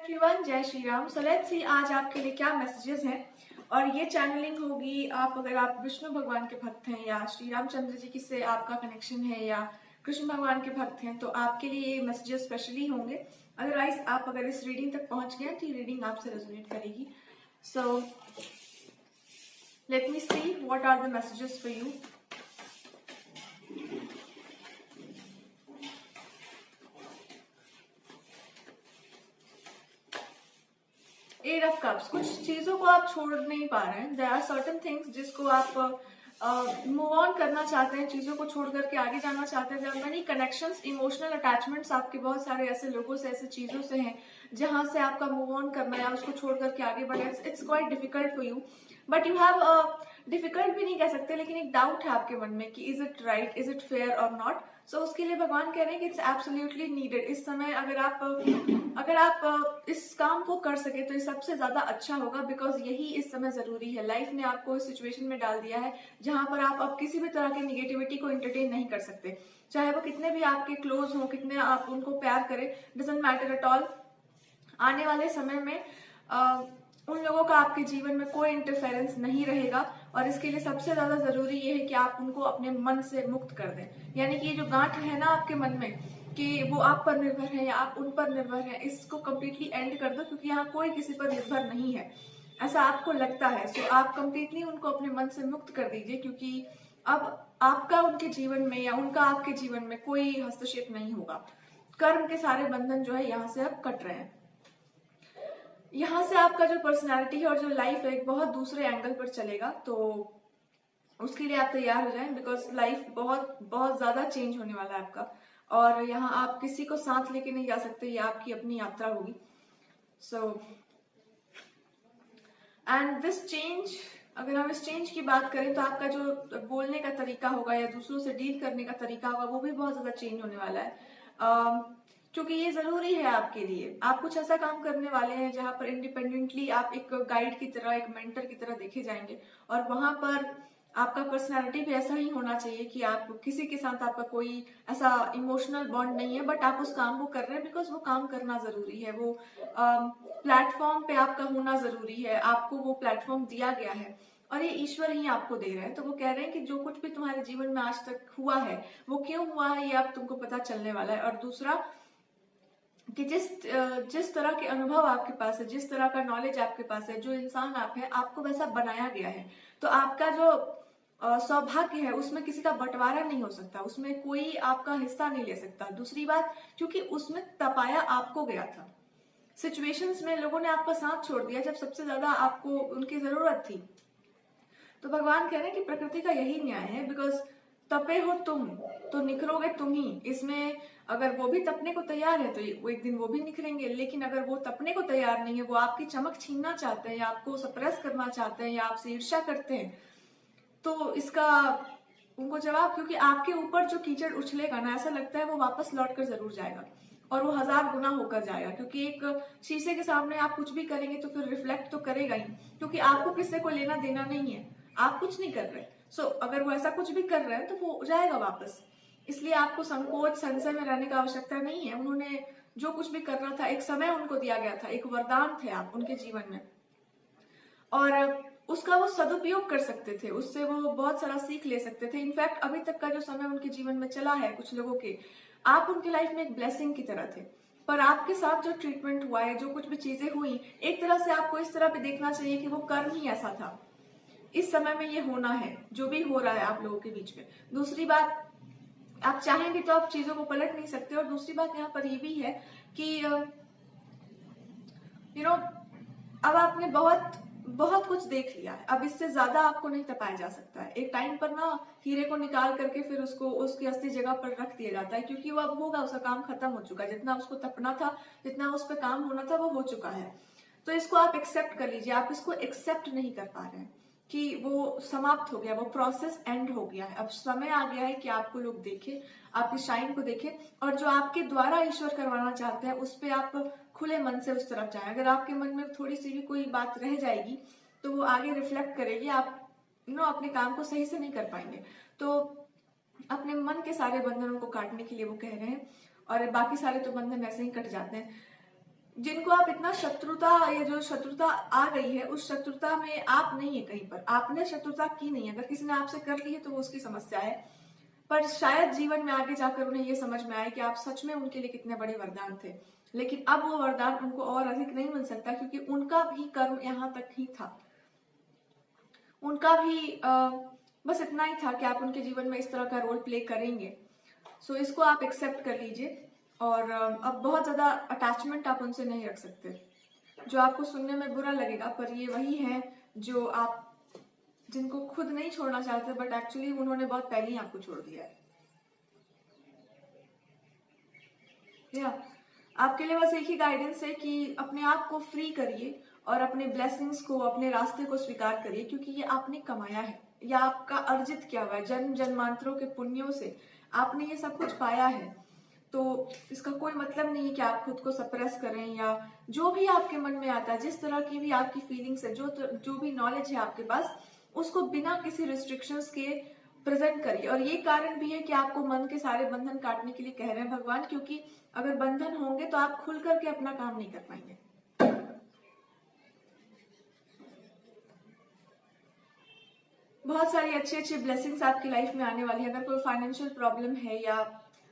Everyone, जय Shri Ram. So let's see आज आपके लिए क्या मैसेजेस हैं। और ये चैनलिंग होगी अगर आप विष्णु भगवान के भक्त हैं या श्री रामचंद्र जी की से आपका कनेक्शन है या कृष्ण भगवान के भक्त हैं तो आपके लिए ये मैसेजेस स्पेशली होंगे। अदरवाइज आप अगर इस रीडिंग तक पहुंच गए तो ये रीडिंग आपसे रेजोनेट करेगी। So let me see what are the messages for you. Eight of cups, कुछ चीजों को आप छोड़ नहीं पा रहे हैं। देयर आर सर्टेन थिंग्स जिसको आप मूव ऑन करना चाहते हैं, चीजों को छोड़ करके आगे जाना चाहते हैं। There are many connections, emotional attachments आपके बहुत सारे ऐसे लोगों से, ऐसे चीजों से हैं जहां से आपका मूव ऑन करना या उसको छोड़ करके आगे बढ़े। It's quite difficult for you, but you have difficult भी नहीं कह सकते, लेकिन एक डाउट है आपके मन में कि is it right, is it fair और नॉट। सो उसके लिए भगवान कह रहे हैं कि इट्स एब्सोल्युटली नीडेड। इस समय अगर आप इस काम को कर सके तो ये सबसे ज्यादा अच्छा होगा, बिकॉज यही इस समय जरूरी है। लाइफ ने आपको इस सिचुएशन में डाल दिया है जहां पर आप अब किसी भी तरह की निगेटिविटी को एंटरटेन नहीं कर सकते, चाहे वो कितने भी आपके क्लोज हो, कितने आप उनको प्यार करें, डजंट मैटर एट ऑल। आने वाले समय में उन लोगों का आपके जीवन में कोई इंटरफेरेंस नहीं रहेगा। और इसके लिए सबसे ज्यादा जरूरी ये है कि आप उनको अपने मन से मुक्त कर दें। यानी कि ये जो गांठ है ना आपके मन में कि वो आप पर निर्भर है या आप उन पर निर्भर है, इसको कम्प्लीटली एंड कर दो, क्योंकि यहाँ कोई किसी पर निर्भर नहीं है, ऐसा आपको लगता है। सो आप कम्प्लीटली उनको अपने मन से मुक्त कर दीजिए, क्योंकि अब आपका उनके जीवन में या उनका आपके जीवन में कोई हस्तक्षेप नहीं होगा। कर्म के सारे बंधन जो है यहाँ से अब कट रहे हैं। यहाँ से आपका जो पर्सनालिटी है और जो लाइफ है एक बहुत दूसरे एंगल पर चलेगा। तो उसके लिए आप तैयार हो जाएं, बिकॉज लाइफ बहुत बहुत ज्यादा चेंज होने वाला है आपका। और यहाँ आप किसी को साथ लेके नहीं जा सकते, ये आपकी अपनी यात्रा होगी। सो एंड दिस चेंज, अगर हम इस चेंज की बात करें तो आपका जो बोलने का तरीका होगा या दूसरों से डील करने का तरीका होगा वो भी बहुत ज्यादा चेंज होने वाला है। क्योंकि ये जरूरी है आपके लिए। आप कुछ ऐसा काम करने वाले हैं जहां पर इंडिपेंडेंटली आप एक गाइड की तरह, एक मेंटर की तरह देखे जाएंगे। और वहां पर आपका पर्सनालिटी भी ऐसा ही होना चाहिए कि आप किसी के साथ आपका कोई ऐसा इमोशनल बॉन्ड नहीं है, बट आप उस काम को कर रहे हैं बिकॉज वो काम करना जरूरी है। वो प्लेटफॉर्म पे आपका होना जरूरी है, आपको वो प्लेटफॉर्म दिया गया है और ये ईश्वर ही आपको दे रहे हैं। तो वो कह रहे हैं कि जो कुछ भी तुम्हारे जीवन में आज तक हुआ है वो क्यों हुआ है ये अब तुमको पता चलने वाला है। और दूसरा कि जिस तरह के अनुभव आपके पास है, जिस तरह का नॉलेज आपके पास है, जो इंसान आप है, आपको वैसा बनाया गया है। तो आपका जो सौभाग्य है उसमें किसी का बंटवारा नहीं हो सकता, उसमें कोई आपका हिस्सा नहीं ले सकता। दूसरी बात, क्योंकि उसमें तपाया आपको गया था। सिचुएशंस में लोगों ने आपका साथ छोड़ दिया जब सबसे ज्यादा आपको उनकी जरूरत थी। तो भगवान कह रहे हैं कि प्रकृति का यही न्याय है, बिकॉज तपे हो तुम तो निखरोगे तुम ही। इसमें अगर वो भी तपने को तैयार है तो वो एक दिन वो भी निखरेंगे, लेकिन अगर वो तपने को तैयार नहीं है, वो आपकी चमक छीनना चाहते हैं या आपको सप्रेस करना चाहते हैं या आपसे ईर्ष्या करते हैं, तो इसका उनको जवाब, क्योंकि आपके ऊपर जो कीचड़ उछलेगा ना, ऐसा लगता है वो वापस लौट कर जरूर जाएगा और वो 1000 गुना होकर जाएगा। क्योंकि एक शीशे के सामने आप कुछ भी करेंगे तो फिर रिफ्लेक्ट तो करेगा ही, क्योंकि आपको किसी को लेना देना नहीं है, आप कुछ नहीं कर रहे। सो अगर वो ऐसा कुछ भी कर रहे हैं तो वो जाएगा वापस। इसलिए आपको संकोच संशय में रहने का आवश्यकता नहीं है। उन्होंने जो कुछ भी करना था, एक समय उनको दिया गया था, एक वरदान थे आप उनके जीवन में, और उसका वो सदुपयोग कर सकते थे, उससे वो बहुत सारा सीख ले सकते थे। इनफैक्ट अभी तक का जो समय उनके जीवन में चला है कुछ लोगों के, आप उनकी लाइफ में एक ब्लेसिंग की तरह थे। पर आपके साथ जो ट्रीटमेंट हुआ है, जो कुछ भी चीजें हुई, एक तरह से आपको इस तरह पे देखना चाहिए कि वो कर्म ही ऐसा था। इस समय में ये होना है जो भी हो रहा है आप लोगों के बीच में। दूसरी बात, आप चाहेंगे तो आप चीजों को पलट नहीं सकते। और दूसरी बात यहाँ पर ये भी है कि अब आपने बहुत बहुत कुछ देख लिया है, अब इससे ज्यादा आपको नहीं तपाया जा सकता है। एक टाइम पर ना हीरे को निकाल करके फिर उसको उसकी असली जगह पर रख दिया जाता है, क्योंकि वो अब होगा, उसका काम खत्म हो चुका है। जितना उसको तपना था, जितना उस पर काम होना था, वो हो चुका है। तो इसको आप एक्सेप्ट कर लीजिए। आप इसको एक्सेप्ट नहीं कर पा रहे हैं कि वो समाप्त हो गया, वो प्रोसेस एंड हो गया है। अब समय आ गया है कि आपको लोग देखें, आपकी शाइन को देखें, और जो आपके द्वारा ईश्वर करवाना चाहते हैं उस पर आप खुले मन से उस तरफ जाएं। अगर आपके मन में थोड़ी सी भी कोई बात रह जाएगी तो वो आगे रिफ्लेक्ट करेगी, आप अपने काम को सही से नहीं कर पाएंगे। तो अपने मन के सारे बंधनों को काटने के लिए वो कह रहे हैं, और बाकी सारे तो बंधन ऐसे ही कट जाते हैं। जिनको आप इतना शत्रुता, ये जो शत्रुता आ गई है उस शत्रुता में आप नहीं है कहीं पर, आपने शत्रुता की नहीं है। अगर किसी ने आपसे कर ली है तो वो उसकी समस्या है, पर शायद जीवन में आगे जाकर उन्हें ये समझ में आए कि आप सच में उनके लिए कितने बड़े वरदान थे। लेकिन अब वो वरदान उनको और अधिक नहीं मिल सकता, क्योंकि उनका भी कर्म यहाँ तक ही था। उनका भी बस इतना ही था कि आप उनके जीवन में इस तरह का रोल प्ले करेंगे। सो इसको आप एक्सेप्ट कर लीजिए, और अब बहुत ज्यादा अटैचमेंट आप उनसे नहीं रख सकते। जो आपको सुनने में बुरा लगेगा, पर ये वही है जो आप, जिनको खुद नहीं छोड़ना चाहते, बट एक्चुअली उन्होंने बहुत पहले ही आपको छोड़ दिया है। या आपके लिए बस एक ही गाइडेंस है कि अपने आप को फ्री करिए और अपने ब्लेसिंग्स को, अपने रास्ते को स्वीकार करिए, क्योंकि ये आपने कमाया है, या आपका अर्जित किया हुआ है, जन्म जन्मांतरों के पुण्यों से आपने ये सब कुछ पाया है। तो इसका कोई मतलब नहीं है कि आप खुद को सप्रेस करें, या जो भी आपके मन में आता है, जिस तरह की भी आपकी फीलिंग्स है, जो भी नॉलेज है आपके पास, उसको बिना किसी रिस्ट्रिक्शंस के प्रेजेंट करिए। और ये कारण भी है कि आपको मन के सारे बंधन काटने के लिए कह रहे हैं भगवान, क्योंकि अगर बंधन होंगे तो आप खुल करके अपना काम नहीं कर पाएंगे। बहुत सारी अच्छी अच्छी ब्लेसिंग्स आपकी लाइफ में आने वाली है। अगर कोई फाइनेंशियल प्रॉब्लम है, या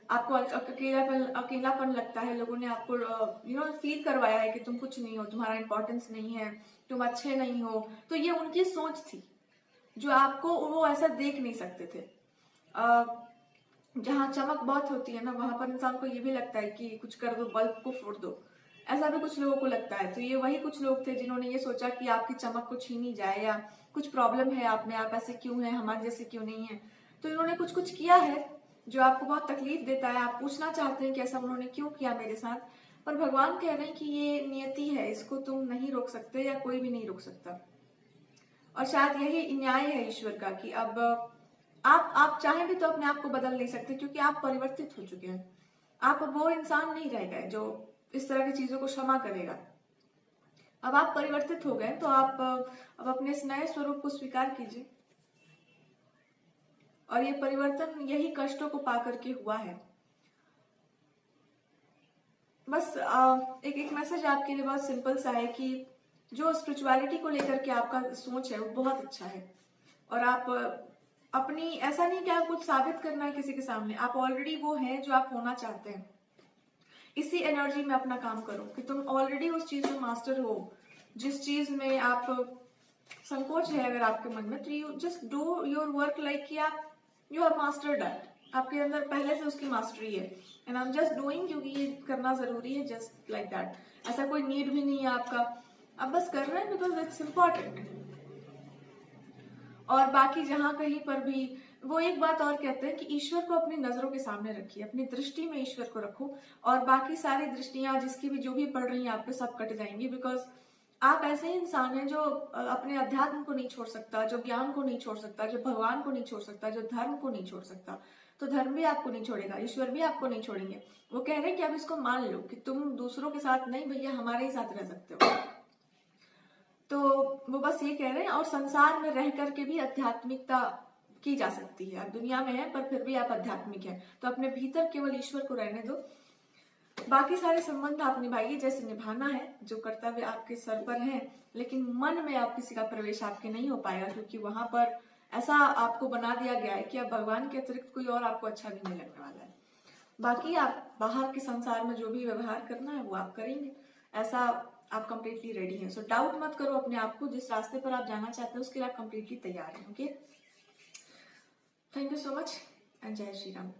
आपको अकेलापन लगता है, लोगों ने आपको फील करवाया है कि तुम कुछ नहीं हो, तुम्हारा इंपॉर्टेंस नहीं है, तुम अच्छे नहीं हो, तो ये उनकी सोच थी, जो आपको वो ऐसा देख नहीं सकते थे। जहाँ चमक बहुत होती है ना, वहां पर इंसान को ये भी लगता है कि कुछ कर दो, बल्ब को फोड़ दो, ऐसा भी कुछ लोगों को लगता है। तो ये वही कुछ लोग थे जिन्होंने ये सोचा कि आपकी चमक को छीनी जाए, या कुछ प्रॉब्लम है आप में, आप ऐसे क्यों हैं, हमारे जैसे क्यों नहीं है। तो इन्होंने कुछ कुछ किया है जो आपको बहुत तकलीफ देता है। आप पूछना चाहते हैं कि ऐसा उन्होंने क्यों किया मेरे साथ, पर भगवान कह रहे हैं कि ये नियति है, इसको तुम नहीं रोक सकते, या कोई भी नहीं रोक सकता। और शायद यही न्याय है ईश्वर का कि अब आप चाहें भी तो अपने आप को बदल नहीं सकते, क्योंकि आप परिवर्तित हो चुके हैं। आप वो इंसान नहीं रह गए जो इस तरह की चीजों को क्षमा करेगा। अब आप परिवर्तित हो गए, तो आप अब अपने इस नए स्वरूप को स्वीकार कीजिए। और ये परिवर्तन यही कष्टों को पाकर के हुआ है। बस एक मैसेज आपके लिए बहुत सिंपल सा है कि जो स्पिरिचुअलिटी को लेकर के आपका सोच है वो बहुत अच्छा है। और आप अपनी, ऐसा नहीं कि आप कुछ साबित करना है किसी के सामने, आप ऑलरेडी वो हैं जो आप होना चाहते हैं। इसी एनर्जी में अपना काम करो कि तुम ऑलरेडी उस चीज में मास्टर हो, जिस चीज में आप संकोच है अगर आपके मन में, तो you just do your work like कि आप यू हैव मास्टर्ड दैट, आपके अंदर पहले से उसकी मास्टरी है। And I am just doing, क्योंकि ये करना जरूरी है, जस्ट लाइक दैट। ऐसा कोई नीड भी नहीं है आपका, आप बस कर रहे हैं बिकॉज इट्स इम्पोर्टेंट। और बाकी जहां कहीं पर भी वो एक बात और कहते हैं कि ईश्वर को अपनी नजरों के सामने रखिए, अपनी दृष्टि में ईश्वर को रखो, और बाकी सारी दृष्टियां जिसकी भी जो भी पड़ रही हैं आप पे, सब कट जाएंगी। बिकॉज आप ऐसे ही इंसान हैं जो अपने अध्यात्म को नहीं छोड़ सकता, जो ज्ञान को नहीं छोड़ सकता, जो भगवान को नहीं छोड़ सकता, जो धर्म को नहीं छोड़ सकता। तो धर्म भी आपको नहीं छोड़ेगा, ईश्वर भी आपको नहीं छोड़ेंगे। वो कह रहे हैं कि अब इसको मान लो कि तुम दूसरों के साथ नहीं भैया, हमारे ही साथ रह सकते हो। तो वो बस ये कह रहे हैं। और संसार में रह करके भी आध्यात्मिकता की जा सकती है। आप दुनिया में है पर फिर भी आप आध्यात्मिक हैं, तो अपने भीतर केवल ईश्वर को रहने दो। बाकी सारे संबंध आप निभाइए जैसे निभाना है, जो कर्तव्य आपके सर पर है, लेकिन मन में आप किसी का प्रवेश आपके नहीं हो पाएगा, क्योंकि वहां पर ऐसा आपको बना दिया गया है कि अब भगवान के अतिरिक्त कोई और आपको अच्छा भी नहीं लगने वाला है। बाकी आप बाहर के संसार में जो भी व्यवहार करना है वो आप करेंगे, ऐसा आप कंप्लीटली रेडी हैं। सो डाउट मत करो अपने आप को, जिस रास्ते पर आप जाना चाहते हैं उसके लिए आप कंप्लीटली तैयार हैं। Okay, thank you so much and जय श्री राम।